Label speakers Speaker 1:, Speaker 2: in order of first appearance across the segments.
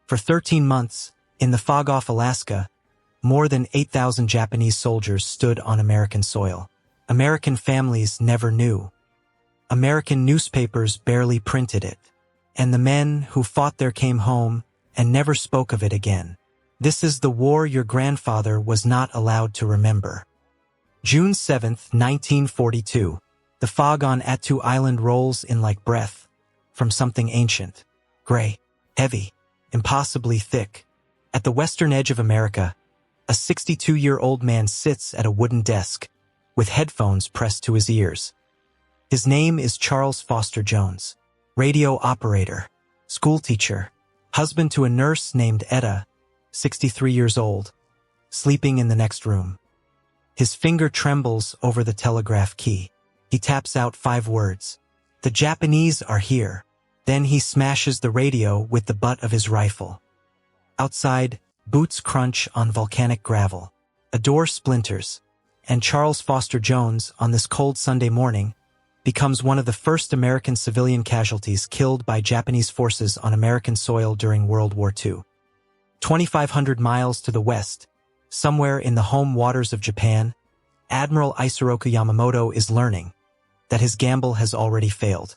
Speaker 1: For 13 months, in the fog off Alaska, more than 8,000 Japanese soldiers stood on American soil. American families never knew. American newspapers barely printed it. And the men who fought there came home and never spoke of it again. This is the war your grandfather was not allowed to remember. June 7, 1942. The fog on Attu Island rolls in like breath from something ancient, gray, heavy, impossibly thick. At the western edge of America, a 62-year-old man sits at a wooden desk with headphones pressed to his ears. His name is Charles Foster Jones, radio operator, schoolteacher, husband to a nurse named Etta, 63 years old, sleeping in the next room. His finger trembles over the telegraph key. He taps out 5 words. The Japanese are here. Then he smashes the radio with the butt of his rifle. Outside, boots crunch on volcanic gravel. A door splinters, and Charles Foster Jones, on this cold Sunday morning, becomes one of the first American civilian casualties killed by Japanese forces on American soil during World War II. 2,500 miles to the west, somewhere in the home waters of Japan, Admiral Yasuyo Yamamoto is learning that his gamble has already failed.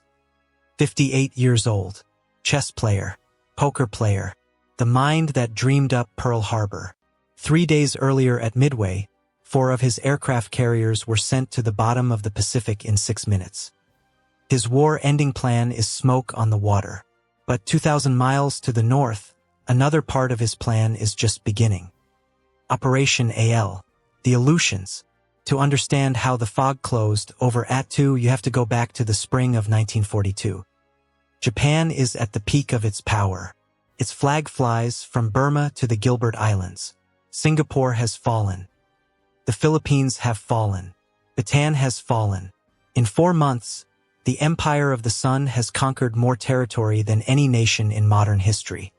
Speaker 1: 58 years old, chess player, poker player, the mind that dreamed up Pearl Harbor. 3 days earlier at Midway, 4 of his aircraft carriers were sent to the bottom of the Pacific in 6 minutes. His war-ending plan is smoke on the water. But 2,000 miles to the north, another part of his plan is just beginning. Operation AL, the Aleutians. To understand how the fog closed over Attu, you have to go back to the spring of 1942. Japan is at the peak of its power. Its flag flies from Burma to the Gilbert Islands. Singapore has fallen. The Philippines have fallen. Bataan has fallen. In 4 months, the Empire of the Sun has conquered more territory than any nation in modern history.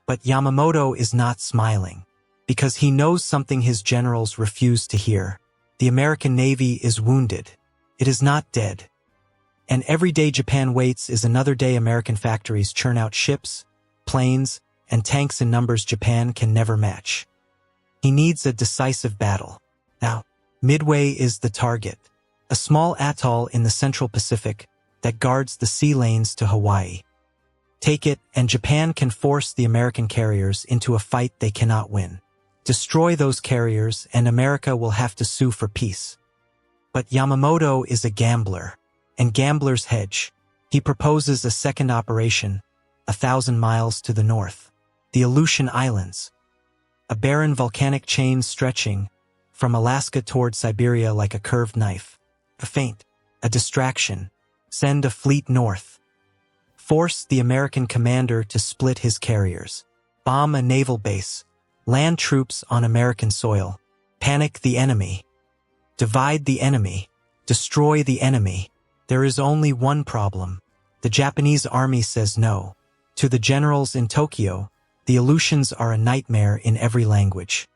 Speaker 1: But Yamamoto is not smiling, because he knows something his generals refuse to hear. The American Navy is wounded. It is not dead. And every day Japan waits is another day American factories churn out ships, planes, and tanks in numbers Japan can never match. He needs a decisive battle. Now, Midway is the target, a small atoll in the Central Pacific that guards the sea lanes to Hawaii. Take it, and Japan can force the American carriers into a fight they cannot win. Destroy those carriers, and America will have to sue for peace. But Yamamoto is a gambler, and gamblers hedge. He proposes a second operation, 1,000 miles to the north. The Aleutian Islands. A barren volcanic chain stretching from Alaska toward Siberia like a curved knife. A feint, a distraction. Send a fleet north. Force the American commander to split his carriers. Bomb a naval base. Land troops on American soil. Panic the enemy. Divide the enemy. Destroy the enemy. There is only one problem. The Japanese army says no. To the generals in Tokyo, the Aleutians are a nightmare in every language.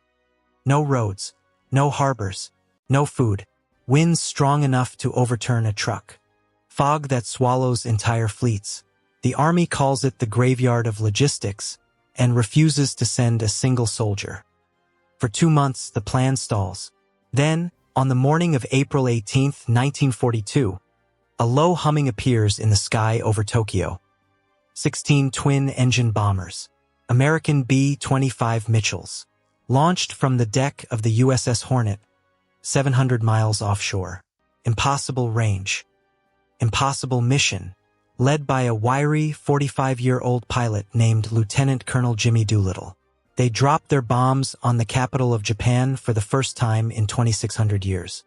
Speaker 1: No roads, no harbors, no food, winds strong enough to overturn a truck. Fog that swallows entire fleets. The army calls it the graveyard of logistics and refuses to send a single soldier. For 2 months, the plan stalls. Then, on the morning of April 18, 1942, a low humming appears in the sky over Tokyo. 16 twin-engine bombers, American B-25 Mitchells, launched from the deck of the USS Hornet, 700 miles offshore. Impossible range. Impossible mission, led by a wiry 45-year-old pilot named Lieutenant Colonel Jimmy Doolittle. They dropped their bombs on the capital of Japan for the first time in 2,600 years.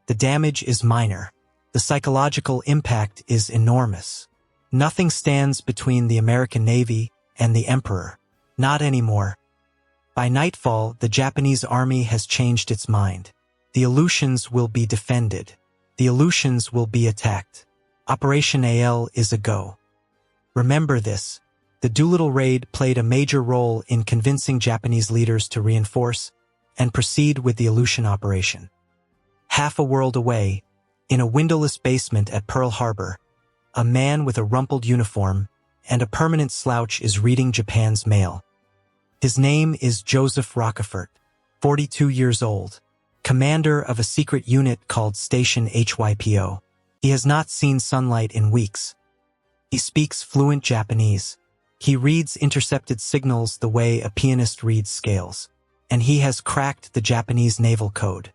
Speaker 1: The damage is minor. The psychological impact is enormous. Nothing stands between the American Navy and the Emperor. Not anymore. By nightfall, the Japanese army has changed its mind. The Aleutians will be defended. The Aleutians will be attacked. Operation AL is a go. Remember this. The Doolittle raid played a major role in convincing Japanese leaders to reinforce and proceed with the Aleutian operation. Half a world away, in a windowless basement at Pearl Harbor, a man with a rumpled uniform and a permanent slouch is reading Japan's mail. His name is Joseph Rockefort, 42 years old, commander of a secret unit called Station HYPO. He has not seen sunlight in weeks. He speaks fluent Japanese. He reads intercepted signals the way a pianist reads scales. And he has cracked the Japanese naval code.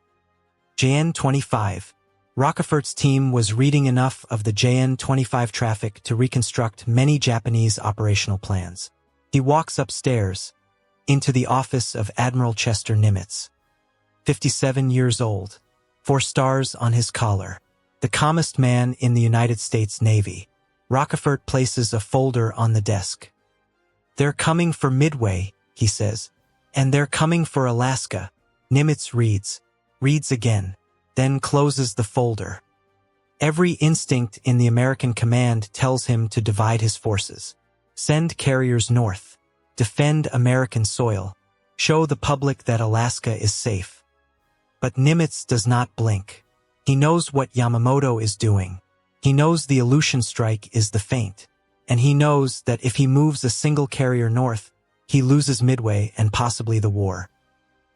Speaker 1: JN-25. Rockefort's team was reading enough of the JN-25 traffic to reconstruct many Japanese operational plans. He walks upstairs, into the office of Admiral Chester Nimitz. 57 years old, 4 stars on his collar. The calmest man in the United States Navy. Rockefort places a folder on the desk. "They're coming for Midway," he says. "And they're coming for Alaska." Nimitz reads again, then closes the folder. Every instinct in the American command tells him to divide his forces. Send carriers north. Defend American soil. Show the public that Alaska is safe. But Nimitz does not blink. He knows what Yamamoto is doing. He knows the Aleutian strike is the feint. And he knows that if he moves a single carrier north, he loses Midway and possibly the war.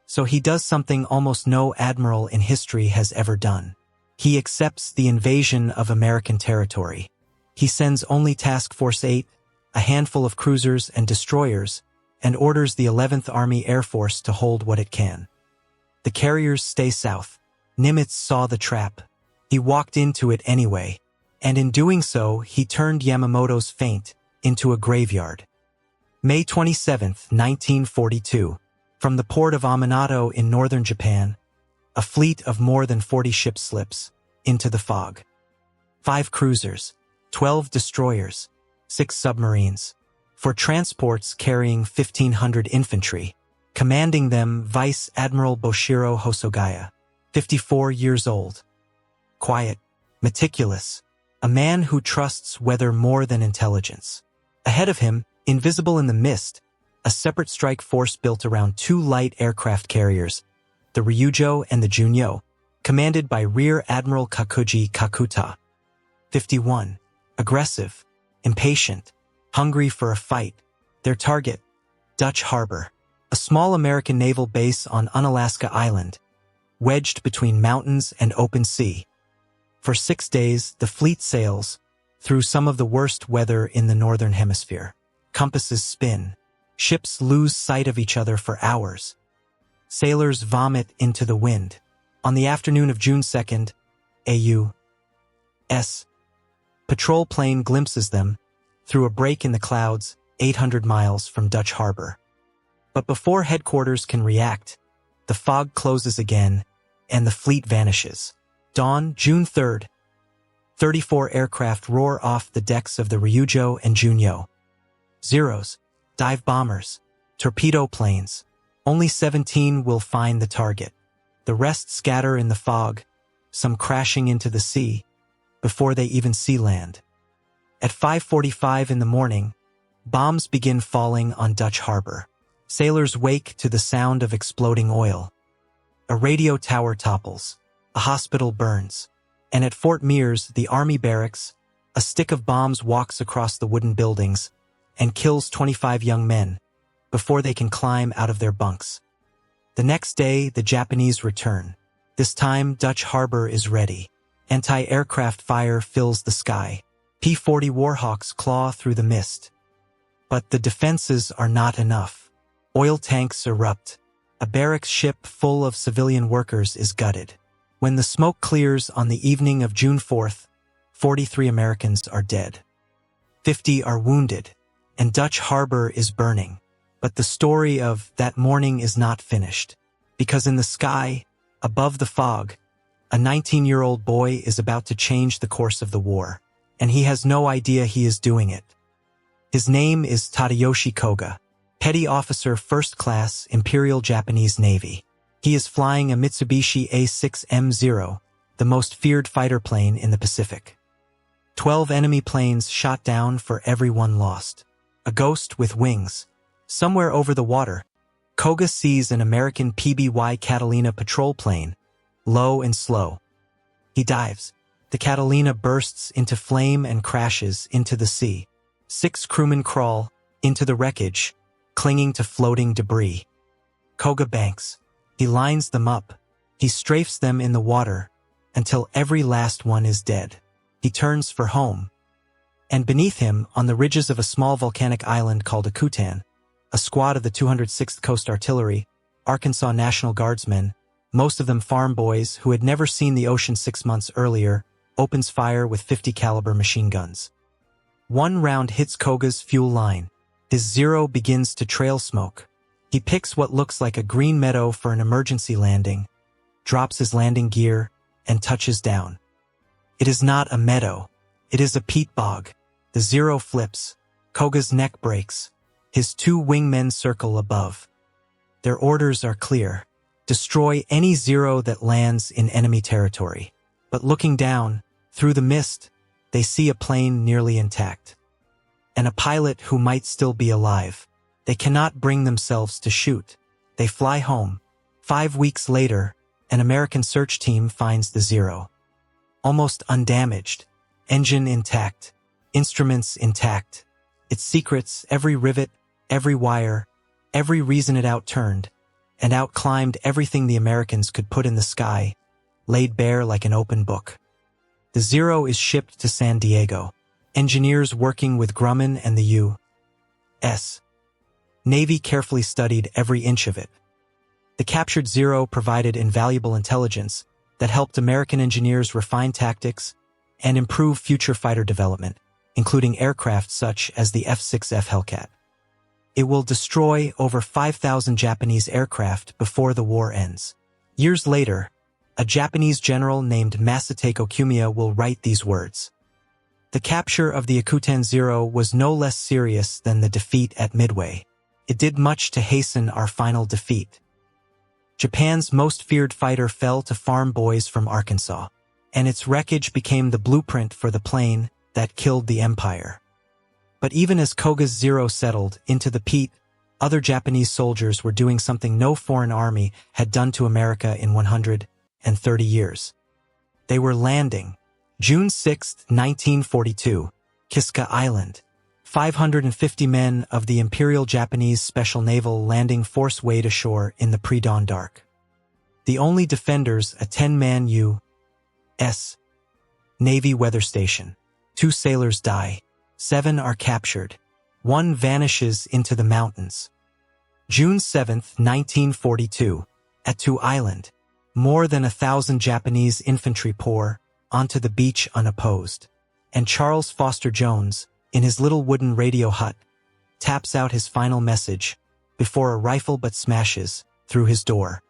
Speaker 1: So he does something almost no admiral in history has ever done. He accepts the invasion of American territory. He sends only Task Force 8, a handful of cruisers and destroyers, and orders the 11th Army Air Force to hold what it can. The carriers stay south. Nimitz saw the trap. He walked into it anyway, and in doing so, he turned Yamamoto's feint into a graveyard. May 27, 1942. From the port of Aminato in northern Japan, a fleet of more than 40 ships slips into the fog. 5 cruisers, 12 destroyers, 6 submarines, 4 transports carrying 1,500 infantry, commanding them Vice Admiral Boshiro Hosogaya, 54 years old. Quiet, meticulous, a man who trusts weather more than intelligence. Ahead of him, invisible in the mist, a separate strike force built around 2 light aircraft carriers, the Ryujo and the Junyo, commanded by Rear Admiral Kakuji Kakuta. 51. Aggressive, impatient, hungry for a fight. Their target, Dutch Harbor, a small American naval base on Unalaska Island, wedged between mountains and open sea. For 6 days, the fleet sails through some of the worst weather in the Northern Hemisphere. Compasses spin. Ships lose sight of each other for hours. Sailors vomit into the wind. On the afternoon of June 2nd, A.U.S. patrol plane glimpses them through a break in the clouds 800 miles from Dutch Harbor. But before headquarters can react, the fog closes again and the fleet vanishes. Dawn, June 3rd. 34 aircraft roar off the decks of the Ryujo and Junyo. Zeros, dive bombers, torpedo planes. Only 17 will find the target. The rest scatter in the fog, some crashing into the sea, before they even see land. At 5:45 in the morning, bombs begin falling on Dutch Harbor. Sailors wake to the sound of exploding oil. A radio tower topples. A hospital burns. And at Fort Mears, the Army barracks, a stick of bombs walks across the wooden buildings and kills 25 young men before they can climb out of their bunks. The next day, the Japanese return. This time, Dutch Harbor is ready. Anti-aircraft fire fills the sky. P-40 Warhawks claw through the mist. But the defenses are not enough. Oil tanks erupt. A barracks ship full of civilian workers is gutted. When the smoke clears on the evening of June 4th, 43 Americans are dead. 50 are wounded, and Dutch Harbor is burning. But the story of that morning is not finished, because in the sky, above the fog, a 19-year-old boy is about to change the course of the war, and he has no idea he is doing it. His name is Tadayoshi Koga, Petty Officer First Class, Imperial Japanese Navy. He is flying a Mitsubishi A6M0, the most feared fighter plane in the Pacific. 12 enemy planes shot down for every one lost. A ghost with wings. Somewhere over the water, Koga sees an American PBY Catalina patrol plane, low and slow. He dives. The Catalina bursts into flame and crashes into the sea. 6 crewmen crawl into the wreckage, clinging to floating debris. Koga banks. He lines them up. He strafes them in the water until every last one is dead. He turns for home. And beneath him, on the ridges of a small volcanic island called Akutan, a squad of the 206th Coast Artillery, Arkansas National Guardsmen, most of them farm boys who had never seen the ocean 6 months earlier, opens fire with 50 caliber machine guns. One round hits Koga's fuel line. His Zero begins to trail smoke. He picks what looks like a green meadow for an emergency landing, drops his landing gear, and touches down. It is not a meadow. It is a peat bog. The Zero flips. Koga's neck breaks. His 2 wingmen circle above. Their orders are clear. Destroy any Zero that lands in enemy territory. But looking down, through the mist, they see a plane nearly intact. And a pilot who might still be alive. They cannot bring themselves to shoot. They fly home. 5 weeks later, an American search team finds the Zero. Almost undamaged. Engine intact. Instruments intact. Its secrets, every rivet, every wire, every reason it outturned, and outclimbed everything the Americans could put in the sky, laid bare like an open book. The Zero is shipped to San Diego. Engineers working with Grumman and the U.S. Navy carefully studied every inch of it. The captured Zero provided invaluable intelligence that helped American engineers refine tactics and improve future fighter development, including aircraft such as the F-6F Hellcat. It will destroy over 5,000 Japanese aircraft before the war ends. Years later, a Japanese general named Masatake Okumiya will write these words. The capture of the Akutan Zero was no less serious than the defeat at Midway. It did much to hasten our final defeat. Japan's most feared fighter fell to farm boys from Arkansas, and its wreckage became the blueprint for the plane that killed the empire. But even as Koga's Zero settled into the peat, other Japanese soldiers were doing something no foreign army had done to America in 130 years. They were landing. June 6, 1942, Kiska Island. 550 men of the Imperial Japanese Special Naval Landing Force wade ashore in the pre-dawn dark. The only defenders, a 10-man U.S. Navy weather station. 2 sailors die. 7 are captured. 1 vanishes into the mountains. June 7, 1942, Attu Island. More than 1,000 Japanese infantry pour onto the beach unopposed. And Charles Foster Jones, in his little wooden radio hut, taps out his final message before a rifle butt smashes through his door.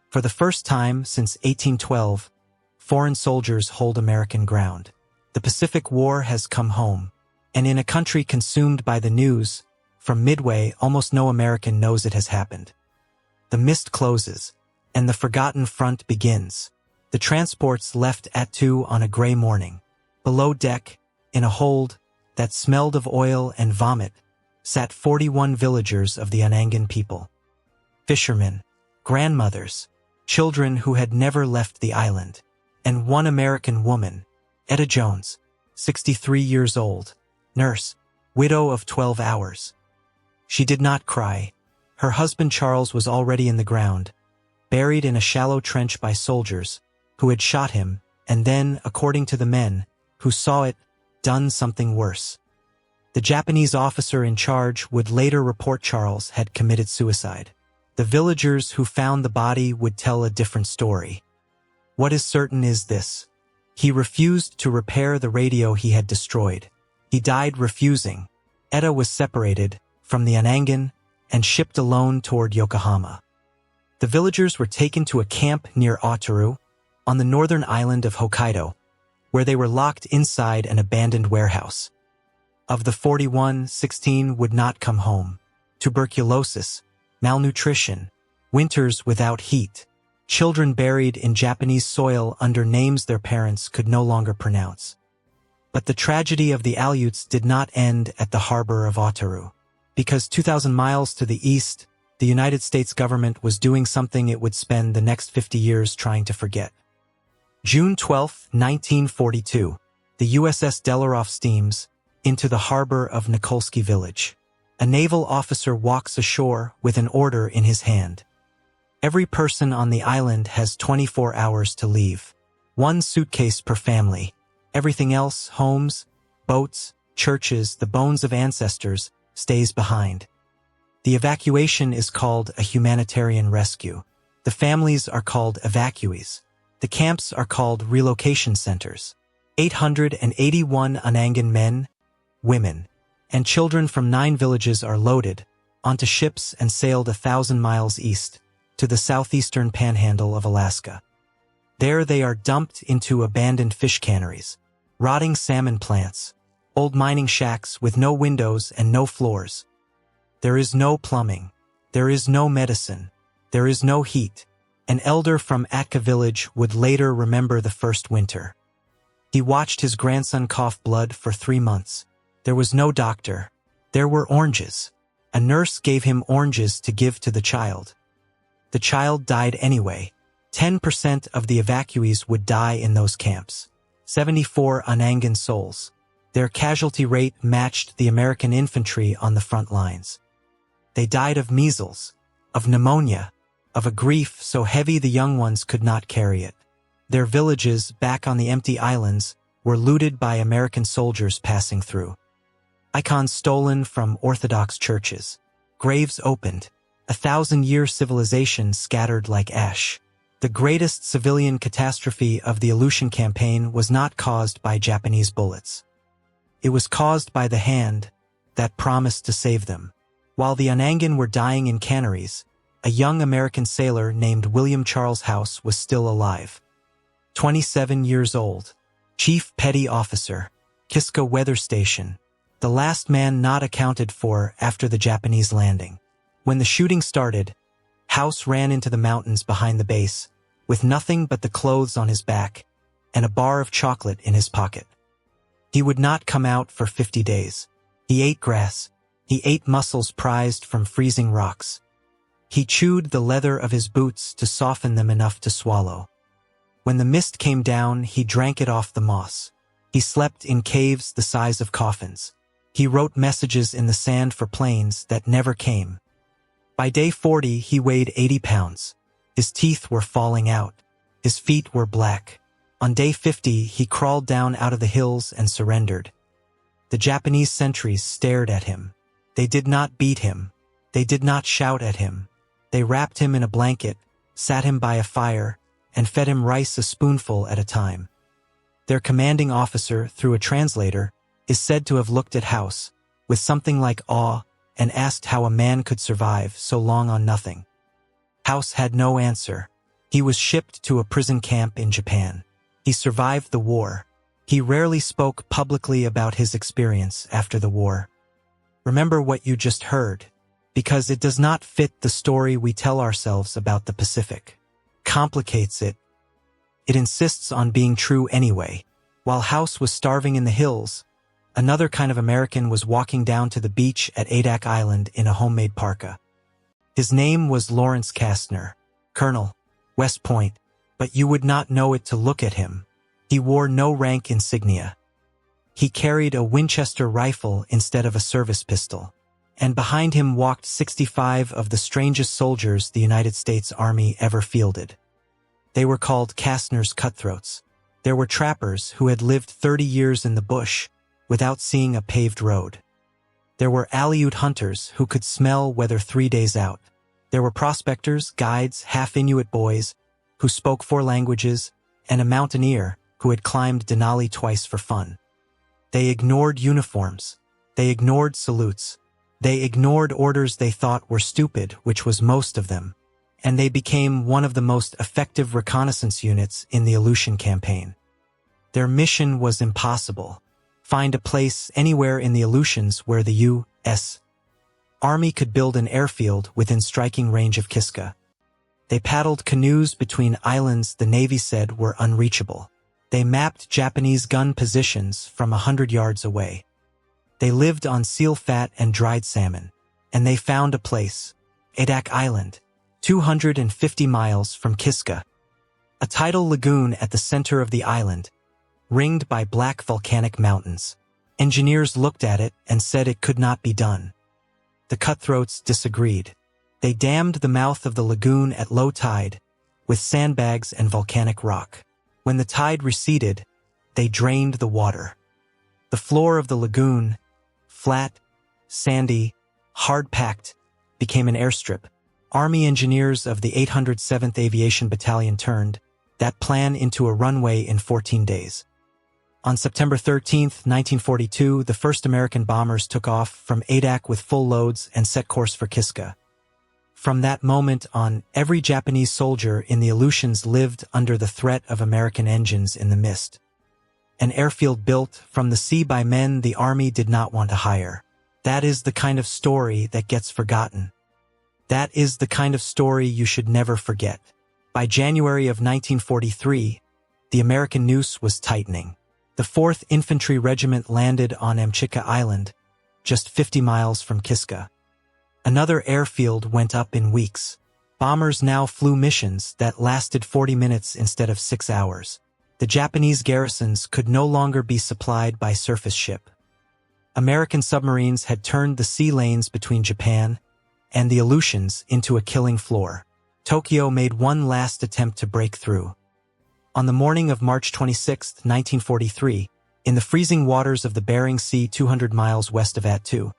Speaker 1: For the first time since 1812, foreign soldiers hold American ground. The Pacific War has come home, and in a country consumed by the news, from Midway almost no American knows it has happened. The mist closes, and the forgotten front begins. The transports left Attu on a gray morning. Below deck, in a hold that smelled of oil and vomit, sat 41 villagers of the Anangan people. Fishermen, grandmothers, children who had never left the island, and 1 American woman, Etta Jones, 63 years old, nurse, widow of 12 hours. She did not cry. Her husband Charles was already in the ground, buried in a shallow trench by soldiers who had shot him and then, according to the men who saw it, done something worse. The Japanese officer in charge would later report Charles had committed suicide. The villagers who found the body would tell a different story. What is certain is this. He refused to repair the radio he had destroyed. He died refusing. Etta was separated from the Anangan and shipped alone toward Yokohama. The villagers were taken to a camp near Otaru, on the northern island of Hokkaido, where they were locked inside an abandoned warehouse. Of the 41, 16 would not come home. Tuberculosis, malnutrition, winters without heat, children buried in Japanese soil under names their parents could no longer pronounce. But the tragedy of the Aleuts did not end at the harbor of Otaru, because 2,000 miles to the east, the United States government was doing something it would spend the next 50 years trying to forget. June 12, 1942, the USS Delaroff steams, into the harbor of Nikolsky village. A naval officer walks ashore with an order in his hand. Every person on the island has 24 hours to leave. One suitcase per family. Everything else, homes, boats, churches, the bones of ancestors, stays behind. The evacuation is called a humanitarian rescue. The families are called evacuees. The camps are called relocation centers. 881 Anangan men, women, and children from 9 villages are loaded onto ships and sailed 1,000 miles east to the southeastern panhandle of Alaska. There they are dumped into abandoned fish canneries, rotting salmon plants, old mining shacks with no windows and no floors. There is no plumbing. There is no medicine. There is no heat. An elder from Atka village would later remember the first winter. He watched his grandson cough blood for 3 months. There was no doctor. There were oranges. A nurse gave him oranges to give to the child. The child died anyway. 10% of the evacuees would die in those camps. 74 Anangan souls. Their casualty rate matched the American infantry on the front lines. They died of measles, of pneumonia, of a grief so heavy the young ones could not carry it. Their villages, back on the empty islands, were looted by American soldiers passing through. Icons stolen from Orthodox churches. Graves opened. 1,000-year civilization scattered like ash. The greatest civilian catastrophe of the Aleutian Campaign was not caused by Japanese bullets. It was caused by the hand that promised to save them. While the Anangan were dying in canneries, a young American sailor named William Charles House was still alive. 27 years old. Chief Petty Officer, Kiska Weather Station. The last man not accounted for after the Japanese landing. When the shooting started, House ran into the mountains behind the base, with nothing but the clothes on his back and a bar of chocolate in his pocket. He would not come out for 50 days. He ate grass. He ate mussels prized from freezing rocks. He chewed the leather of his boots to soften them enough to swallow. When the mist came down, he drank it off the moss. He slept in caves the size of coffins. He wrote messages in the sand for planes that never came. By day 40, he weighed 80 pounds. His teeth were falling out. His feet were black. On day 50, he crawled down out of the hills and surrendered. The Japanese sentries stared at him. They did not beat him. They did not shout at him. They wrapped him in a blanket, sat him by a fire, and fed him rice a spoonful at a time. Their commanding officer, through a translator, is said to have looked at House with something like awe and asked how a man could survive so long on nothing. House had no answer. He was shipped to a prison camp in Japan. He survived the war. He rarely spoke publicly about his experience after the war. Remember what you just heard, because it does not fit the story we tell ourselves about the Pacific. Complicates it. It insists on being true anyway. While House was starving in the hills, another kind of American was walking down to the beach at Adak Island in a homemade parka. His name was Lawrence Kastner, Colonel, West Point, but you would not know it to look at him. He wore no rank insignia. He carried a Winchester rifle instead of a service pistol, and behind him walked 65 of the strangest soldiers the United States Army ever fielded. They were called Kastner's cutthroats. There were trappers who had lived 30 years in the bush without seeing a paved road. There were Aleut hunters who could smell weather 3 days out. There were prospectors, guides, half-Inuit boys who spoke 4 languages, and a mountaineer who had climbed Denali twice for fun. They ignored uniforms. They ignored salutes. They ignored orders they thought were stupid, which was most of them. And they became one of the most effective reconnaissance units in the Aleutian Campaign. Their mission was impossible. Find a place anywhere in the Aleutians where the U.S. Army could build an airfield within striking range of Kiska. They paddled canoes between islands the Navy said were unreachable. They mapped Japanese gun positions from 100 yards away. They lived on seal fat and dried salmon. And they found a place, Adak Island, 250 miles from Kiska. A tidal lagoon at the center of the island, ringed by black volcanic mountains. Engineers looked at it and said it could not be done. The cutthroats disagreed. They dammed the mouth of the lagoon at low tide with sandbags and volcanic rock. When the tide receded, they drained the water. The floor of the lagoon, flat, sandy, hard-packed, became an airstrip. Army engineers of the 807th Aviation Battalion turned that plan into a runway in 14 days. On September 13, 1942, the first American bombers took off from Adak with full loads and set course for Kiska. From that moment on, every Japanese soldier in the Aleutians lived under the threat of American engines in the mist. An airfield built from the sea by men the Army did not want to hire. That is the kind of story that gets forgotten. That is the kind of story you should never forget. By January of 1943, the American noose was tightening. The 4th Infantry Regiment landed on Amchitka Island, just 50 miles from Kiska. Another airfield went up in weeks. Bombers now flew missions that lasted 40 minutes instead of 6 hours. The Japanese garrisons could no longer be supplied by surface ship. American submarines had turned the sea lanes between Japan and the Aleutians into a killing floor. Tokyo made one last attempt to break through. On the morning of March 26, 1943, in the freezing waters of the Bering Sea 200 miles west of Attu,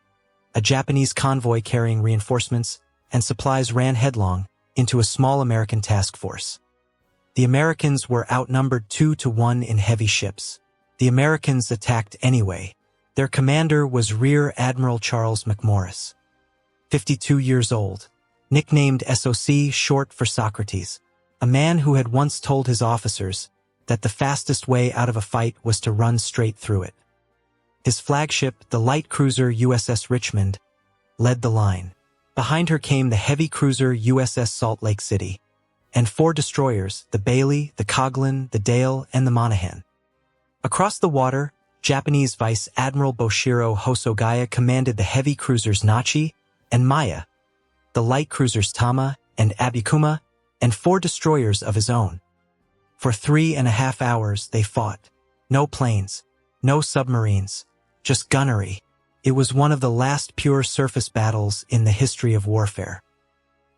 Speaker 1: a Japanese convoy carrying reinforcements and supplies ran headlong into a small American task force. The Americans were outnumbered 2-1 in heavy ships. The Americans attacked anyway. Their commander was Rear Admiral Charles McMorris, 52 years old, nicknamed SOC, short for Socrates, a man who had once told his officers that the fastest way out of a fight was to run straight through it. His flagship, the light cruiser USS Richmond, led the line. Behind her came the heavy cruiser USS Salt Lake City, and 4 destroyers, the Bailey, the Coghlan, the Dale, and the Monaghan. Across the water, Japanese Vice Admiral Boshiro Hosogaya commanded the heavy cruisers Nachi and Maya, the light cruisers Tama and Abikuma, and 4 destroyers of his own. For 3.5 hours they fought. No planes, no submarines, just gunnery. It was one of the last pure surface battles in the history of warfare.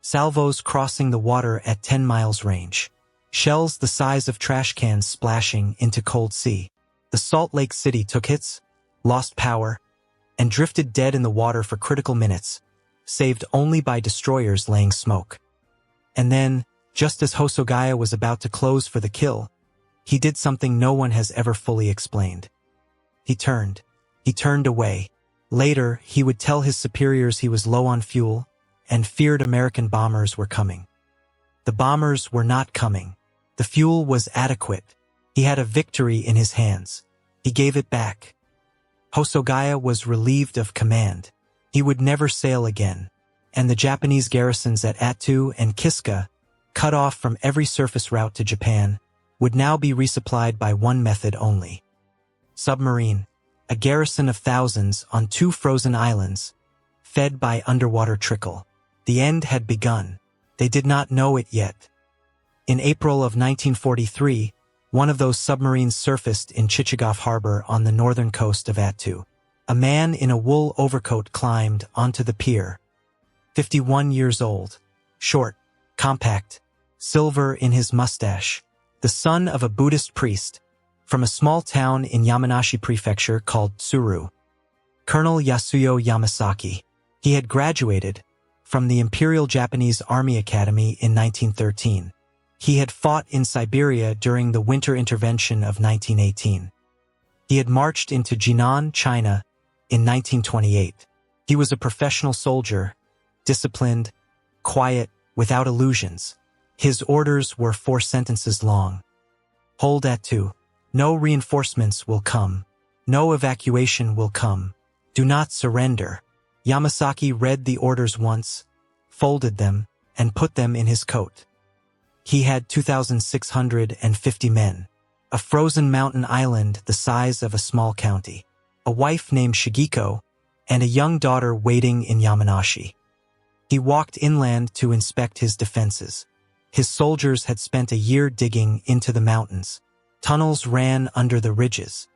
Speaker 1: Salvos crossing the water at 10 miles range. Shells the size of trash cans splashing into cold sea. The Salt Lake City took hits, lost power, and drifted dead in the water for critical minutes, saved only by destroyers laying smoke. And then, just as Hosogaya was about to close for the kill, he did something no one has ever fully explained. He turned away. Later, he would tell his superiors he was low on fuel and feared American bombers were coming. The bombers were not coming. The fuel was adequate. He had a victory in his hands. He gave it back. Hosogaya was relieved of command. He would never sail again, and the Japanese garrisons at Attu and Kiska, cut off from every surface route to Japan, would now be resupplied by one method only. Submarine, a garrison of thousands on 2 frozen islands, fed by underwater trickle. The end had begun. They did not know it yet. In April of 1943, one of those submarines surfaced in Chichagof Harbor on the northern coast of Attu. A man in a wool overcoat climbed onto the pier. 51 years old, short, compact, silver in his mustache, the son of a Buddhist priest, from a small town in Yamanashi Prefecture called Tsuru. Colonel Yasuyo Yamasaki. He had graduated from the Imperial Japanese Army Academy in 1913. He had fought in Siberia during the winter intervention of 1918. He had marched into Jinan, China, in 1928. He was a professional soldier, disciplined, quiet, without illusions. His orders were 4 sentences long. Hold Attu. No reinforcements will come. No evacuation will come. Do not surrender. Yamasaki read the orders once, folded them, and put them in his coat. He had 2,650 men. A frozen mountain island the size of a small county. A wife named Shigeko, and a young daughter waiting in Yamanashi. He walked inland to inspect his defenses. His soldiers had spent a year digging into the mountains. Tunnels ran under the ridges.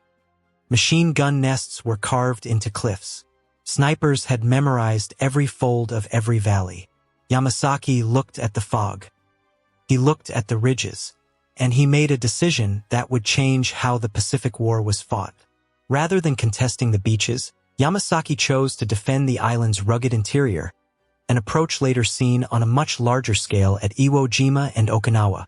Speaker 1: Machine gun nests were carved into cliffs. Snipers had memorized every fold of every valley. Yamasaki looked at the fog. He looked at the ridges, and he made a decision that would change how the Pacific War was fought. Rather than contesting the beaches, Yamasaki chose to defend the island's rugged interior, an approach later seen on a much larger scale at Iwo Jima and Okinawa.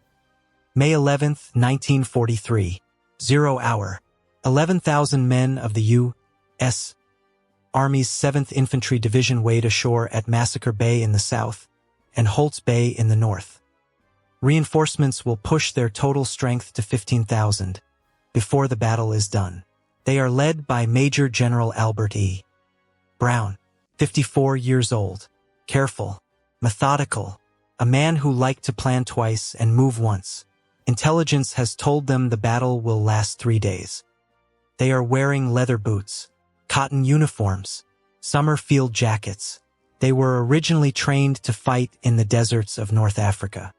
Speaker 1: May 11, 1943, 0 hour. 11,000 men of the U.S. Army's 7th Infantry Division weighed ashore at Massacre Bay in the south and Holtz Bay in the north. Reinforcements will push their total strength to 15,000 before the battle is done. They are led by Major General Albert E. Brown, 54 years old, careful, methodical, a man who liked to plan twice and move once. Intelligence has told them the battle will last 3 days. They are wearing leather boots, cotton uniforms, summer field jackets. They were originally trained to fight in the deserts of North Africa.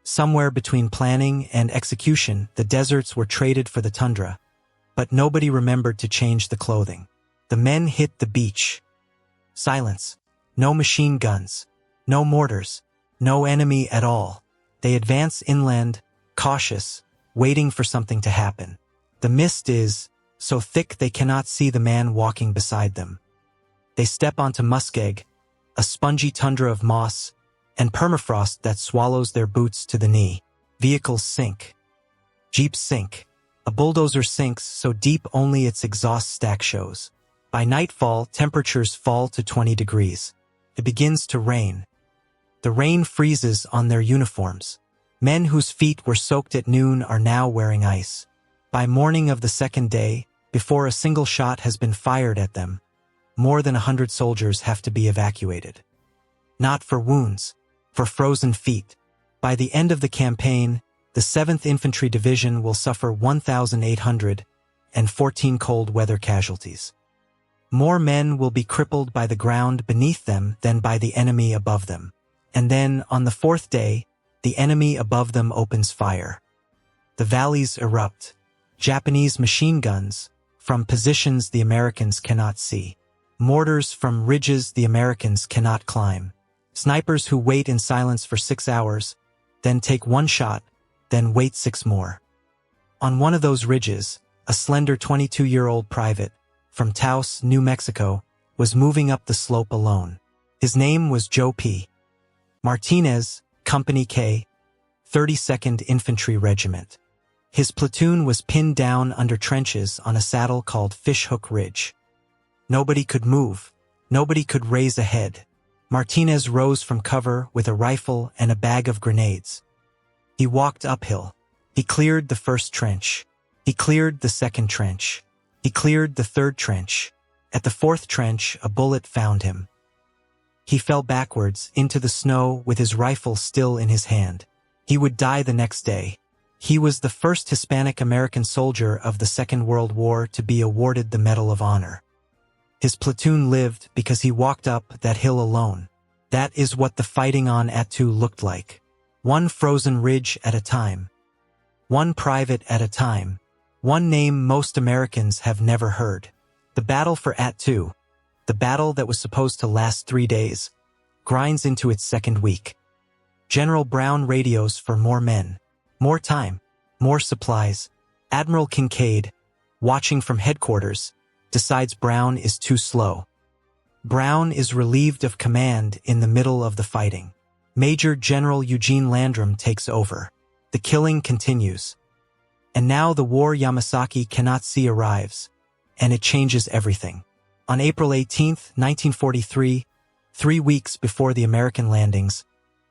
Speaker 1: Somewhere between planning and execution, the deserts were traded for the tundra, but nobody remembered to change the clothing. The men hit the beach. Silence. No machine guns. No mortars. No enemy at all. They advance inland, cautious, waiting for something to happen. The mist is so thick they cannot see the man walking beside them. They step onto muskeg, a spongy tundra of moss and permafrost that swallows their boots to the knee. Vehicles sink. Jeeps sink. A bulldozer sinks so deep only its exhaust stack shows. By nightfall, temperatures fall to 20 degrees. It begins to rain. The rain freezes on their uniforms. Men whose feet were soaked at noon are now wearing ice. By morning of the second day, before a single shot has been fired at them, more than 100 soldiers have to be evacuated. Not for wounds, for frozen feet. By the end of the campaign, the 7th Infantry Division will suffer 1,814 cold weather casualties. More men will be crippled by the ground beneath them than by the enemy above them. And then, on the 4th day, the enemy above them opens fire. The valleys erupt. Japanese machine guns, from positions the Americans cannot see. Mortars from ridges the Americans cannot climb. Snipers who wait in silence for 6 hours, then take 1 shot, then wait 6 more. On one of those ridges, a slender 22-year-old private, from Taos, New Mexico, was moving up the slope alone. His name was Joe P. Martinez, Company K, 32nd Infantry Regiment. His platoon was pinned down under trenches on a saddle called Fishhook Ridge. Nobody could move. Nobody could raise a head. Martinez rose from cover with a rifle and a bag of grenades. He walked uphill. He cleared the first trench. He cleared the second trench. He cleared the third trench. At the fourth trench, a bullet found him. He fell backwards into the snow with his rifle still in his hand. He would die the next day. He was the first Hispanic-American soldier of the Second World War to be awarded the Medal of Honor. His platoon lived because he walked up that hill alone. That is what the fighting on Attu looked like. One frozen ridge at a time. One private at a time. One name most Americans have never heard. The battle for Attu, the battle that was supposed to last 3 days, grinds into its second week. General Brown radios for more men, more time, more supplies. Admiral Kincaid, watching from headquarters, decides Brown is too slow. Brown is relieved of command in the middle of the fighting. Major General Eugene Landrum takes over. The killing continues. And now the war Yamasaki cannot see arrives, and it changes everything. On April 18, 1943, 3 weeks before the American landings,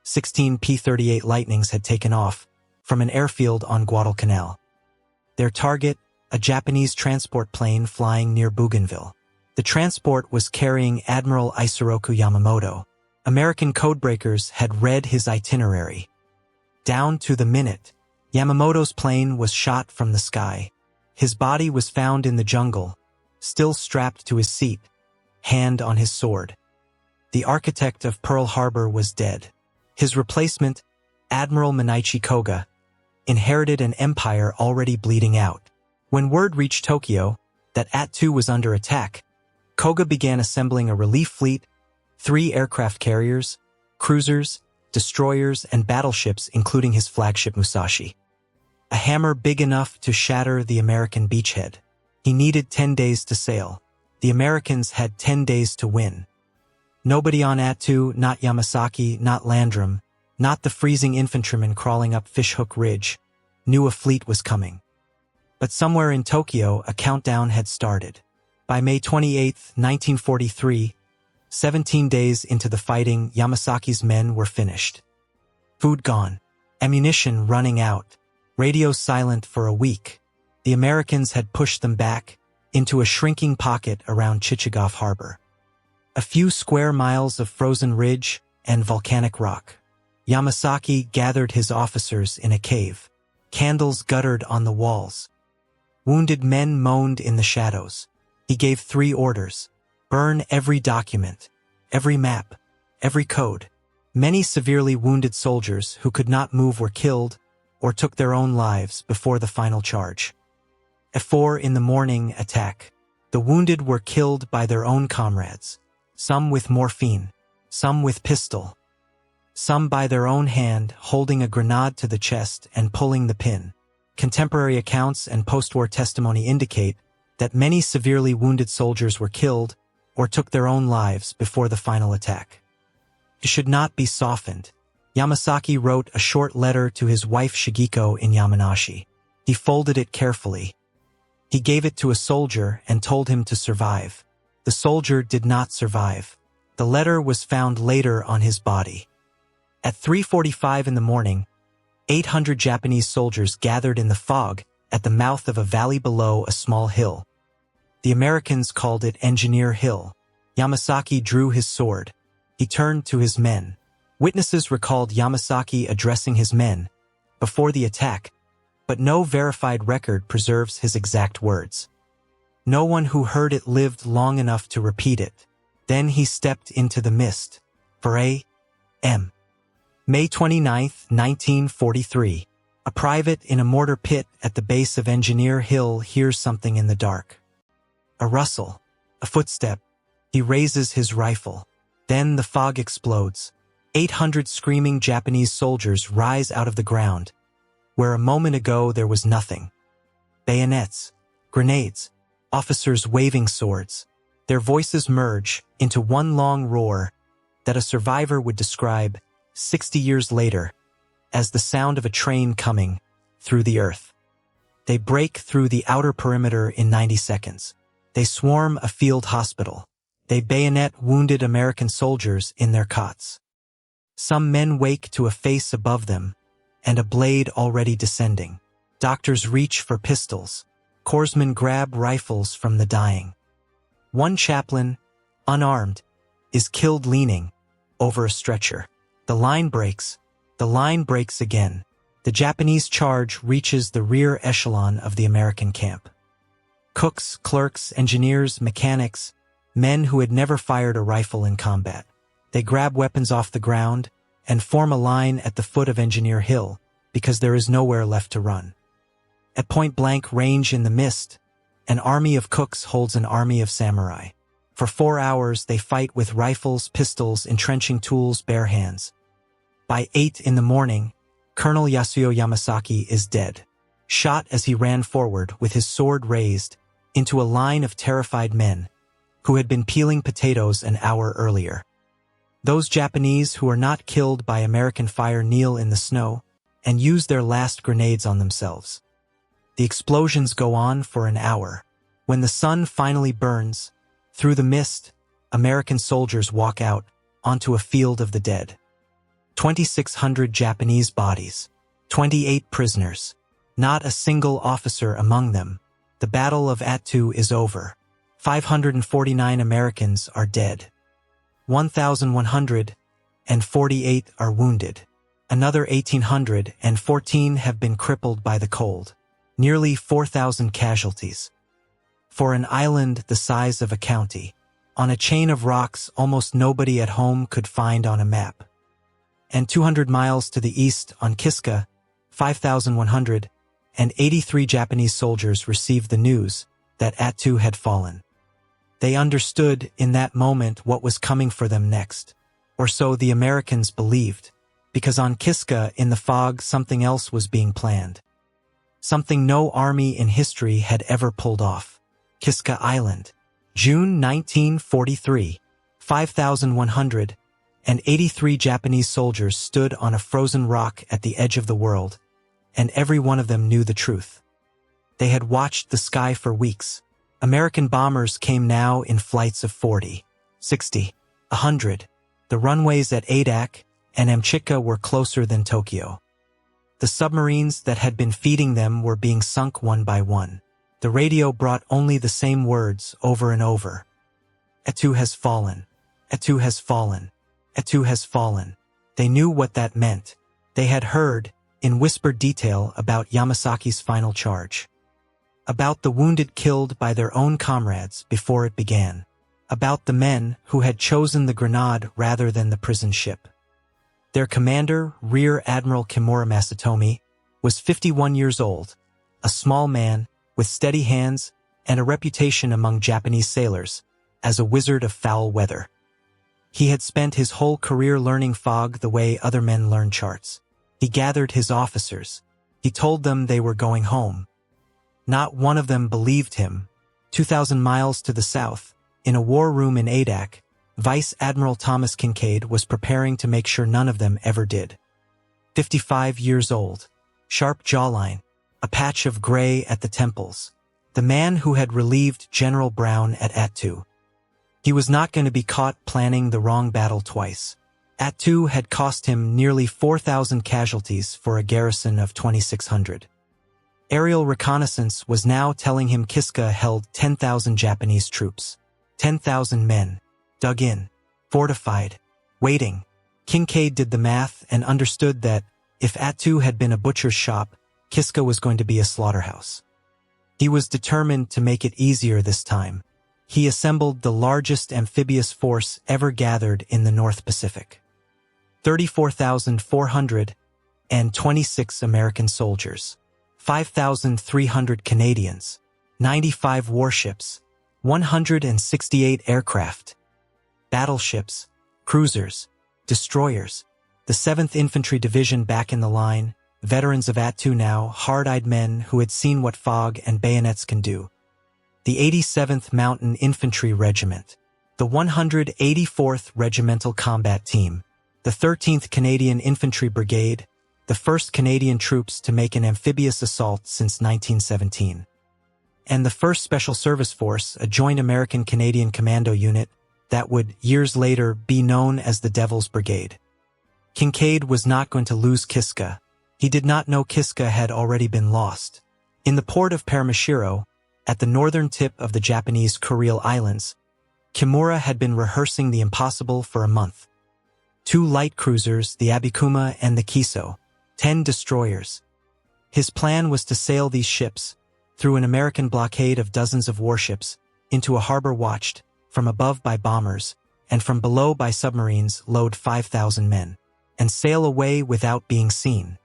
Speaker 1: 16 P-38 Lightnings had taken off from an airfield on Guadalcanal. Their target, a Japanese transport plane flying near Bougainville. The transport was carrying Admiral Isoroku Yamamoto. American codebreakers had read his itinerary. Down to the minute, Yamamoto's plane was shot from the sky. His body was found in the jungle, still strapped to his seat, hand on his sword. The architect of Pearl Harbor was dead. His replacement, Admiral Manichi Koga, inherited an empire already bleeding out. When word reached Tokyo, that Attu was under attack, Koga began assembling a relief fleet, 3 aircraft carriers, cruisers, destroyers, and battleships, including his flagship Musashi. A hammer big enough to shatter the American beachhead. He needed 10 days to sail. The Americans had 10 days to win. Nobody on Attu, not Yamasaki, not Landrum, not the freezing infantrymen crawling up Fishhook Ridge, knew a fleet was coming. But somewhere in Tokyo, a countdown had started. By May 28, 1943, 17 days into the fighting, Yamasaki's men were finished. Food gone, ammunition running out, radio silent for a week. The Americans had pushed them back into a shrinking pocket around Chichagof Harbor. A few square miles of frozen ridge and volcanic rock. Yamasaki gathered his officers in a cave. Candles guttered on the walls. Wounded men moaned in the shadows. He gave 3 orders. Burn every document, every map, every code. Many severely wounded soldiers who could not move were killed or took their own lives before the final charge. At 4 in the morning attack. The wounded were killed by their own comrades, some with morphine, some with pistol, some by their own hand holding a grenade to the chest and pulling the pin. Contemporary accounts and post-war testimony indicate that many severely wounded soldiers were killed or took their own lives before the final attack. It should not be softened. Yamasaki wrote a short letter to his wife Shigeko in Yamanashi. He folded it carefully. He gave it to a soldier and told him to survive. The soldier did not survive. The letter was found later on his body. At 3:45 in the morning, 800 Japanese soldiers gathered in the fog at the mouth of a valley below a small hill. The Americans called it Engineer Hill. Yamasaki drew his sword. He turned to his men. Witnesses recalled Yamasaki addressing his men before the attack, but no verified record preserves his exact words. No one who heard it lived long enough to repeat it. Then he stepped into the mist. For A.M. May 29, 1943. A private in a mortar pit at the base of Engineer Hill hears something in the dark. A rustle, a footstep. He raises his rifle. Then the fog explodes. 800 screaming Japanese soldiers rise out of the ground, where a moment ago there was nothing. Bayonets, grenades, officers waving swords. Their voices merge into one long roar that a survivor would describe 60 years later as the sound of a train coming through the earth. They break through the outer perimeter in 90 seconds. They swarm a field hospital. They bayonet wounded American soldiers in their cots. Some men wake to a face above them and a blade already descending. Doctors reach for pistols. Corpsmen grab rifles from the dying. One chaplain, unarmed, is killed leaning over a stretcher. The line breaks. The line breaks again. The Japanese charge reaches the rear echelon of the American camp. Cooks, clerks, engineers, mechanics, men who had never fired a rifle in combat. They grab weapons off the ground and form a line at the foot of Engineer Hill because there is nowhere left to run. At point-blank range in the mist, an army of cooks holds an army of samurai. For 4 hours they fight with rifles, pistols, entrenching tools, bare hands. By 8 in the morning, Colonel Yasuyo Yamasaki is dead, shot as he ran forward with his sword raised into a line of terrified men who had been peeling potatoes an hour earlier. Those Japanese who are not killed by American fire kneel in the snow and use their last grenades on themselves. The explosions go on for an hour. When the sun finally burns, through the mist, American soldiers walk out onto a field of the dead. 2,600 Japanese bodies, 28 prisoners, not a single officer among them. The Battle of Attu is over. 549 Americans are dead. 1,148 are wounded. Another 1,814 have been crippled by the cold. Nearly 4,000 casualties. For an island the size of a county, on a chain of rocks almost nobody at home could find on a map. And 200 miles to the east on Kiska, 5,183 Japanese soldiers received the news that Attu had fallen. They understood in that moment what was coming for them next. Or so the Americans believed, because on Kiska in the fog something else was being planned. Something no army in history had ever pulled off. Kiska Island. June 1943. 5,183 Japanese soldiers stood on a frozen rock at the edge of the world, and every one of them knew the truth. They had watched the sky for weeks. American bombers came now in flights of 40, 60, 100. The runways at Adak and Amchitka were closer than Tokyo. The submarines that had been feeding them were being sunk one by one. The radio brought only the same words over and over. Attu has fallen. Attu has fallen. Attu has fallen. They knew what that meant. They had heard, in whispered detail, about Yamasaki's final charge. About the wounded killed by their own comrades before it began. About the men who had chosen the grenade rather than the prison ship. Their commander, Rear Admiral Kimura Masatomi, was 51 years old, a small man with steady hands and a reputation among Japanese sailors as a wizard of foul weather. He had spent his whole career learning fog the way other men learn charts. He gathered his officers. He told them they were going home. Not one of them believed him. 2,000 miles to the south, in a war room in Adak, Vice Admiral Thomas Kinkaid was preparing to make sure none of them ever did. 55 years old, sharp jawline, a patch of gray at the temples. The man who had relieved General Brown at Attu. He was not going to be caught planning the wrong battle twice. Attu had cost him nearly 4,000 casualties for a garrison of 2,600. Aerial reconnaissance was now telling him Kiska held 10,000 Japanese troops. 10,000 men, dug in, fortified, waiting. Kinkaid did the math and understood that, if Attu had been a butcher's shop, Kiska was going to be a slaughterhouse. He was determined to make it easier this time. He assembled the largest amphibious force ever gathered in the North Pacific. 34,426 American soldiers. 5,300 Canadians, 95 warships, 168 aircraft, battleships, cruisers, destroyers, the 7th Infantry Division back in the line, veterans of Attu now, hard-eyed men who had seen what fog and bayonets can do, the 87th Mountain Infantry Regiment, the 184th Regimental Combat Team, the 13th Canadian Infantry Brigade, the first Canadian troops to make an amphibious assault since 1917. And the 1st Special Service Force, a joint American-Canadian commando unit that would, years later, be known as the Devil's Brigade. Kinkaid was not going to lose Kiska. He did not know Kiska had already been lost. In the port of Paramashiro, at the northern tip of the Japanese Kuril Islands, Kimura had been rehearsing the impossible for a month. 2 light cruisers, the Abikuma and the Kiso, 10 destroyers. His plan was to sail these ships, through an American blockade of dozens of warships, into a harbor watched, from above by bombers, and from below by submarines, load 5,000 men, and sail away without being seen.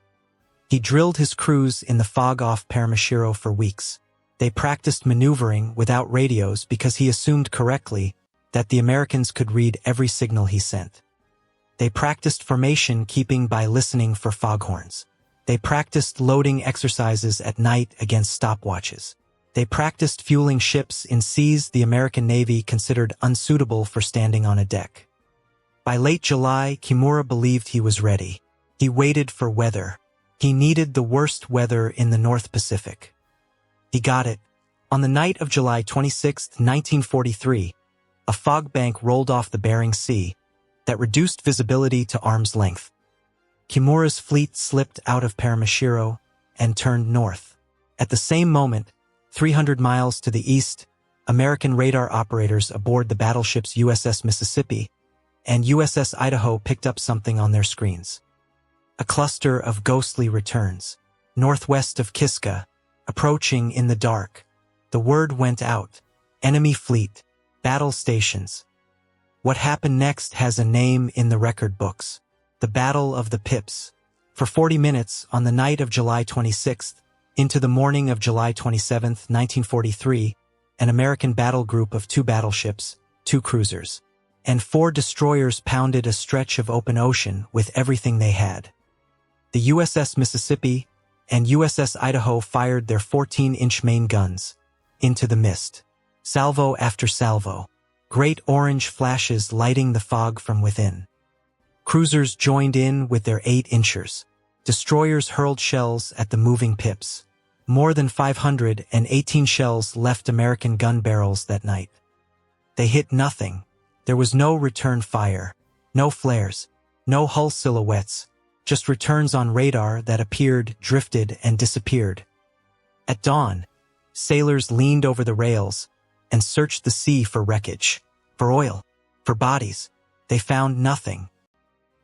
Speaker 1: He drilled his crews in the fog off Paramashiro for weeks. They practiced maneuvering without radios because he assumed correctly that the Americans could read every signal he sent. They practiced formation keeping by listening for foghorns. They practiced loading exercises at night against stopwatches. They practiced fueling ships in seas the American Navy considered unsuitable for standing on a deck. By late July, Kimura believed he was ready. He waited for weather. He needed the worst weather in the North Pacific. He got it. On the night of July 26, 1943, a fog bank rolled off the Bering Sea that reduced visibility to arm's length. Kimura's fleet slipped out of Paramashiro and turned north. At the same moment, 300 miles to the east, American radar operators aboard the battleships USS Mississippi and USS Idaho picked up something on their screens. A cluster of ghostly returns, northwest of Kiska, approaching in the dark. The word went out. Enemy fleet, battle stations. What happened next has a name in the record books. The Battle of the Pips. For 40 minutes, on the night of July 26th, into the morning of July 27th, 1943, an American battle group of 2 battleships, 2 cruisers, and 4 destroyers pounded a stretch of open ocean with everything they had. The USS Mississippi and USS Idaho fired their 14-inch main guns into the mist, salvo after salvo, great orange flashes lighting the fog from within. Cruisers joined in with their 8-inchers. Destroyers hurled shells at the moving pips. More than 518 shells left American gun barrels that night. They hit nothing. There was no return fire, no flares, no hull silhouettes, just returns on radar that appeared, drifted, and disappeared. At dawn, sailors leaned over the rails and searched the sea for wreckage, for oil, for bodies. They found nothing.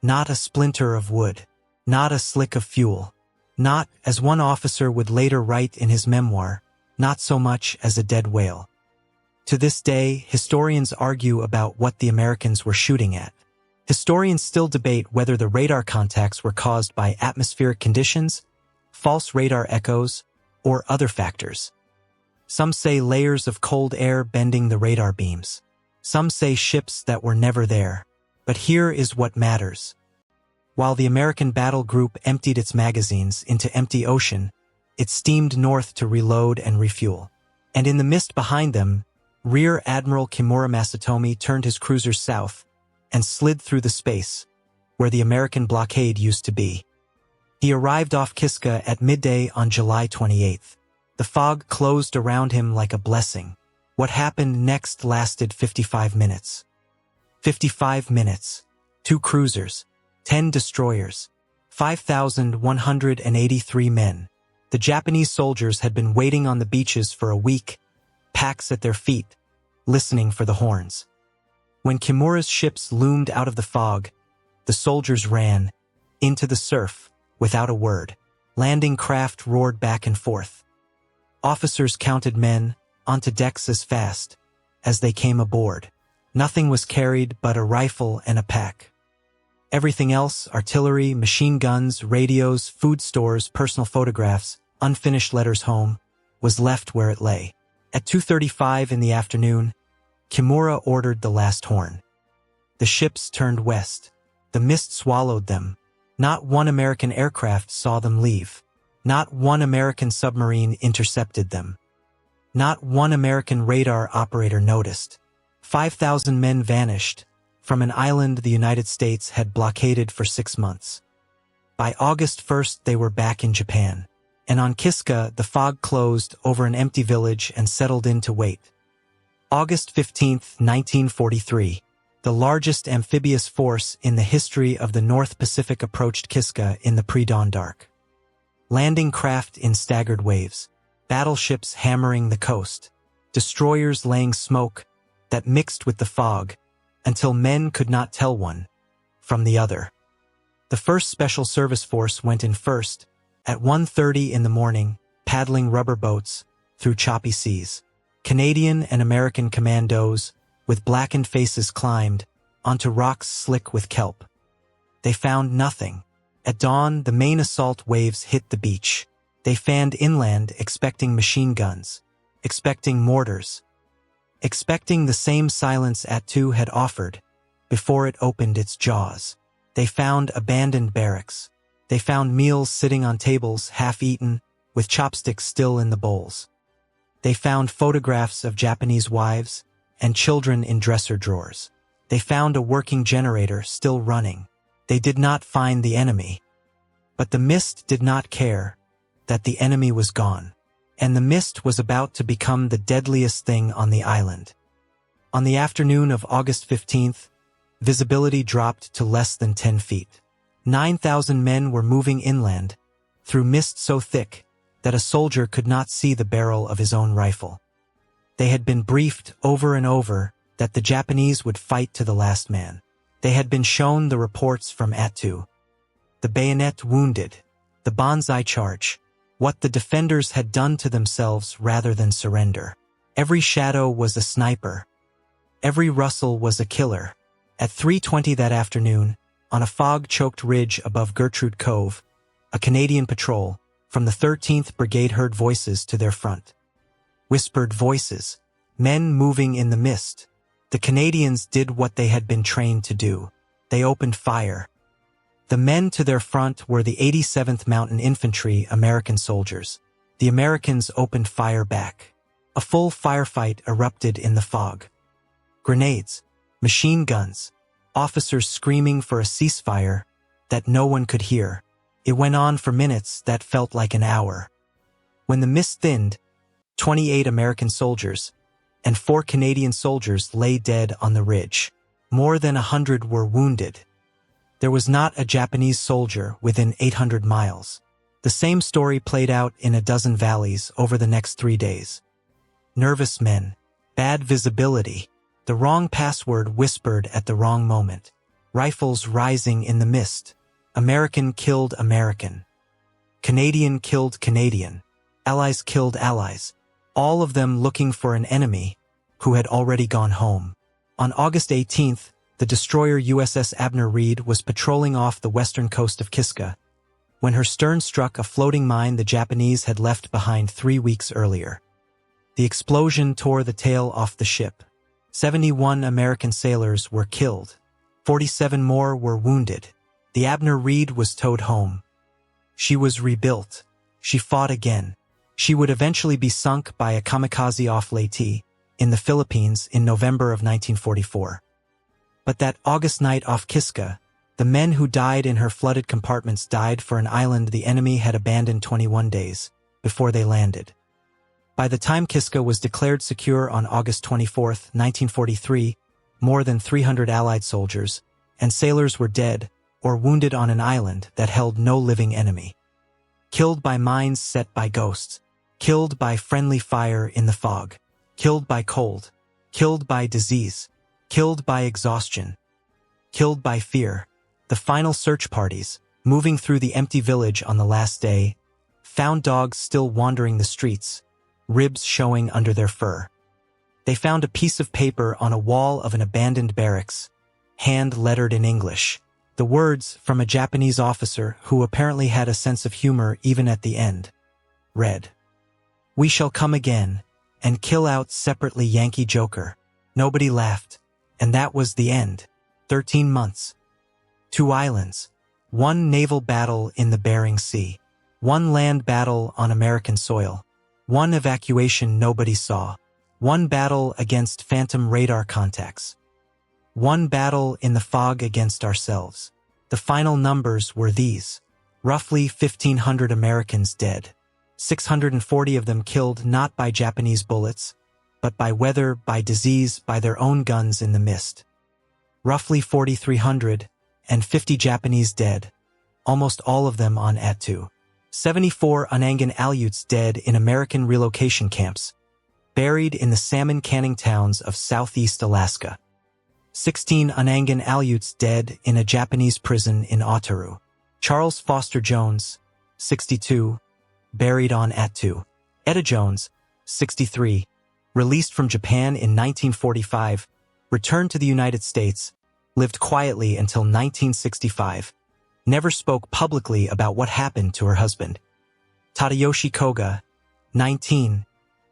Speaker 1: Not a splinter of wood, not a slick of fuel. Not, as one officer would later write in his memoir, not so much as a dead whale. To this day, historians argue about what the Americans were shooting at. Historians still debate whether the radar contacts were caused by atmospheric conditions, false radar echoes, or other factors. Some say layers of cold air bending the radar beams. Some say ships that were never there. But here is what matters. While the American battle group emptied its magazines into empty ocean, it steamed north to reload and refuel. And in the mist behind them, Rear Admiral Kimura Masatomi turned his cruisers south and slid through the space where the American blockade used to be. He arrived off Kiska at midday on July 28th. The fog closed around him like a blessing. What happened next lasted 55 minutes. 55 minutes. 2 cruisers. 10 destroyers, 5,183 men. The Japanese soldiers had been waiting on the beaches for a week, packs at their feet, listening for the horns. When Kimura's ships loomed out of the fog, the soldiers ran into the surf without a word. Landing craft roared back and forth. Officers counted men onto decks as fast as they came aboard. Nothing was carried but a rifle and a pack. Everything else, artillery, machine guns, radios, food stores, personal photographs, unfinished letters home, was left where it lay. At 2:35 in the afternoon, Kimura ordered the last horn. The ships turned west. The mist swallowed them. Not one American aircraft saw them leave. Not one American submarine intercepted them. Not one American radar operator noticed. 5,000 men vanished from an island the United States had blockaded for 6 months. By August 1st, they were back in Japan. And on Kiska, the fog closed over an empty village and settled in to wait. August 15th, 1943, the largest amphibious force in the history of the North Pacific approached Kiska in the pre-dawn dark. Landing craft in staggered waves, battleships hammering the coast, destroyers laying smoke that mixed with the fog until men could not tell one from the other. The 1st Special Service Force went in first at 1:30 in the morning, paddling rubber boats through choppy seas. Canadian and American commandos with blackened faces climbed onto rocks slick with kelp. They found nothing. At dawn, the main assault waves hit the beach. They fanned inland, expecting machine guns, expecting mortars, expecting the same silence Attu had offered before it opened its jaws. They found abandoned barracks. They found meals sitting on tables half-eaten, with chopsticks still in the bowls. They found photographs of Japanese wives and children in dresser drawers. They found a working generator still running. They did not find the enemy. But the mist did not care that the enemy was gone. And the mist was about to become the deadliest thing on the island. On the afternoon of August 15th, visibility dropped to less than 10 feet. 9,000 men were moving inland, through mist so thick that a soldier could not see the barrel of his own rifle. They had been briefed over and over that the Japanese would fight to the last man. They had been shown the reports from Attu. The bayonet wounded, the banzai charge, what the defenders had done to themselves rather than surrender. Every shadow was a sniper. Every rustle was a killer. At 3:20 that afternoon, on a fog-choked ridge above Gertrude Cove, a Canadian patrol from the 13th Brigade heard voices to their front. Whispered voices, Men moving in the mist. The Canadians did what they had been trained to do. They opened fire. The men to their front were the 87th Mountain Infantry American soldiers. The Americans opened fire back. A full firefight erupted in the fog. Grenades, machine guns, officers screaming for a ceasefire that no one could hear. It went on for minutes that felt like an hour. When the mist thinned, 28 American soldiers and 4 Canadian soldiers lay dead on the ridge. More than 100 were wounded. There was not a Japanese soldier within 800 miles. The same story played out in a dozen valleys over the next 3 days. Nervous men, bad visibility, the wrong password whispered at the wrong moment, rifles rising in the mist. American killed American. Canadian killed Canadian. Allies killed allies. All of them looking for an enemy who had already gone home. On August 18th, the destroyer USS Abner Reed was patrolling off the western coast of Kiska when her stern struck a floating mine the Japanese had left behind 3 weeks earlier. The explosion tore the tail off the ship. 71 American sailors were killed. 47 more were wounded. The Abner Reed was towed home. She was rebuilt. She fought again. She would eventually be sunk by a kamikaze off Leyte in the Philippines in November of 1944. But that August night off Kiska, the men who died in her flooded compartments died for an island the enemy had abandoned 21 days before they landed. By the time Kiska was declared secure on August 24, 1943, more than 300 Allied soldiers and sailors were dead or wounded on an island that held no living enemy. Killed by mines set by ghosts, killed by friendly fire in the fog, killed by cold, killed by disease, killed by exhaustion, killed by fear. The final search parties, moving through the empty village on the last day, found dogs still wandering the streets, ribs showing under their fur. They found a piece of paper on a wall of an abandoned barracks, hand-lettered in English. The words, from a Japanese officer who apparently had a sense of humor even at the end, read, "We shall come again and kill out separately Yankee Joker." Nobody laughed, and that was the end. 13 months. 2 islands. 1 naval battle in the Bering Sea. 1 land battle on American soil. 1 evacuation nobody saw. 1 battle against phantom radar contacts. 1 battle in the fog against ourselves. The final numbers were these. Roughly 1,500 Americans dead. 640 of them killed not by Japanese bullets, but by weather, by disease, by their own guns in the mist. Roughly 4,350 Japanese dead, almost all of them on Attu. 74 Anangan Aleuts dead in American relocation camps, buried in the salmon canning towns of southeast Alaska. 16 Anangan Aleuts dead in a Japanese prison in Otaru. Charles Foster Jones, 62, buried on Attu. Etta Jones, 63, released from Japan in 1945, returned to the United States, lived quietly until 1965, never spoke publicly about what happened to her husband. Tadayoshi Koga, 19,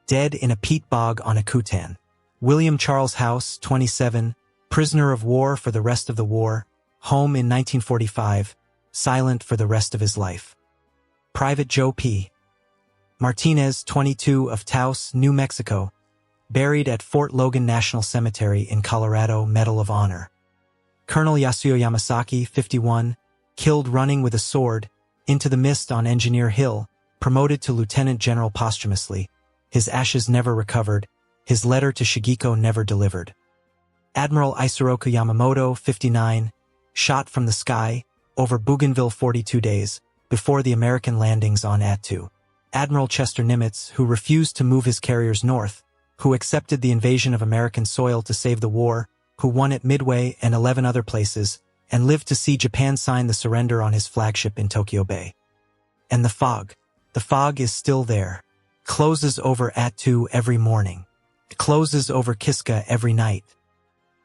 Speaker 1: dead in a peat bog on Akutan. William Charles House, 27, prisoner of war for the rest of the war, home in 1945, silent for the rest of his life. Private Joe P. Martinez, 22, of Taos, New Mexico, buried at Fort Logan National Cemetery in Colorado, Medal of Honor. Colonel Yasuyo Yamasaki, 51, killed running with a sword into the mist on Engineer Hill, promoted to lieutenant general posthumously. His ashes never recovered, his letter to Shigeko never delivered. Admiral Isoroku Yamamoto, 59, shot from the sky over Bougainville 42 days before the American landings on Attu. Admiral Chester Nimitz, who refused to move his carriers north, who accepted the invasion of American soil to save the war, who won at Midway and 11 other places, and lived to see Japan sign the surrender on his flagship in Tokyo Bay. And the fog. The fog is still there. Closes over Attu every morning. It closes over Kiska every night.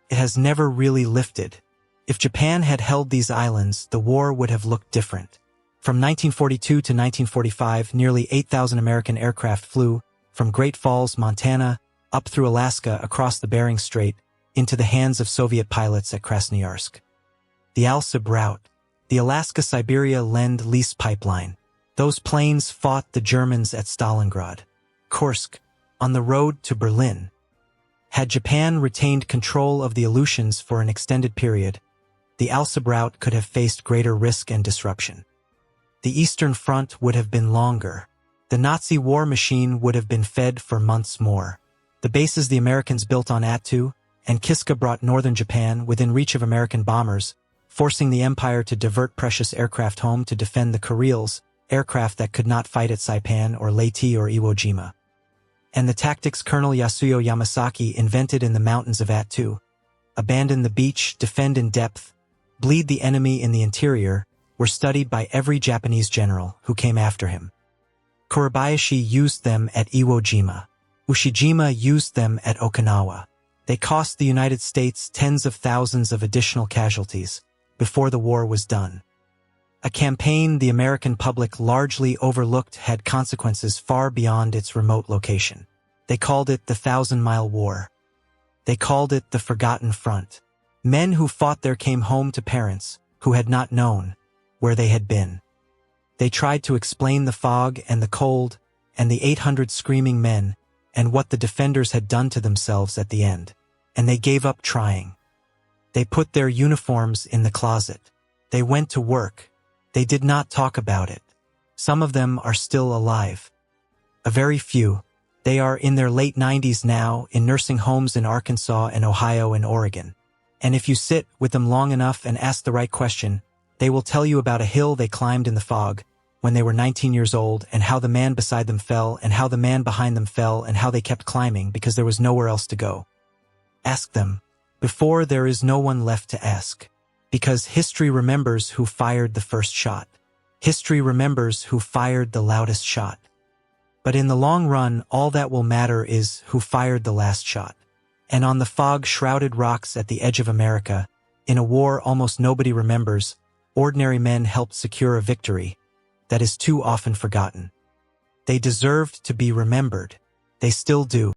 Speaker 1: It has never really lifted. If Japan had held these islands, the war would have looked different. From 1942 to 1945, nearly 8,000 American aircraft flew from Great Falls, Montana, up through Alaska across the Bering Strait, into the hands of Soviet pilots at Krasnoyarsk. The Al-Sib route, the Alaska-Siberia Lend-Lease pipeline. Those planes fought the Germans at Stalingrad, Kursk, on the road to Berlin. Had Japan retained control of the Aleutians for an extended period, the Al-Sib route could have faced greater risk and disruption. The Eastern Front would have been longer. The Nazi war machine would have been fed for months more. The bases the Americans built on Attu and Kiska brought northern Japan within reach of American bombers, forcing the Empire to divert precious aircraft home to defend the Kurils, aircraft that could not fight at Saipan or Leyte or Iwo Jima. And the tactics Colonel Yasuyo Yamasaki invented in the mountains of Attu, abandon the beach, defend in depth, bleed the enemy in the interior, were studied by every Japanese general who came after him. Kuribayashi used them at Iwo Jima. Ushijima used them at Okinawa. They cost the United States tens of thousands of additional casualties before the war was done. A campaign the American public largely overlooked had consequences far beyond its remote location. They called it the 1,000-Mile War. They called it the Forgotten Front. Men who fought there came home to parents who had not known where they had been. They tried to explain the fog and the cold and the 800 screaming men and what the defenders had done to themselves at the end. And they gave up trying. They put their uniforms in the closet. They went to work. They did not talk about it. Some of them are still alive. A very few. They are in their late 90s now, in nursing homes in Arkansas and Ohio and Oregon. And if you sit with them long enough and ask the right question, they will tell you about a hill they climbed in the fog when they were 19 years old, and how the man beside them fell, and how the man behind them fell, and how they kept climbing because there was nowhere else to go. Ask them, before there is no one left to ask. Because history remembers who fired the first shot. History remembers who fired the loudest shot. But in the long run, all that will matter is who fired the last shot. And on the fog-shrouded rocks at the edge of America, in a war almost nobody remembers, ordinary men helped secure a victory that is too often forgotten. They deserved to be remembered. They still do.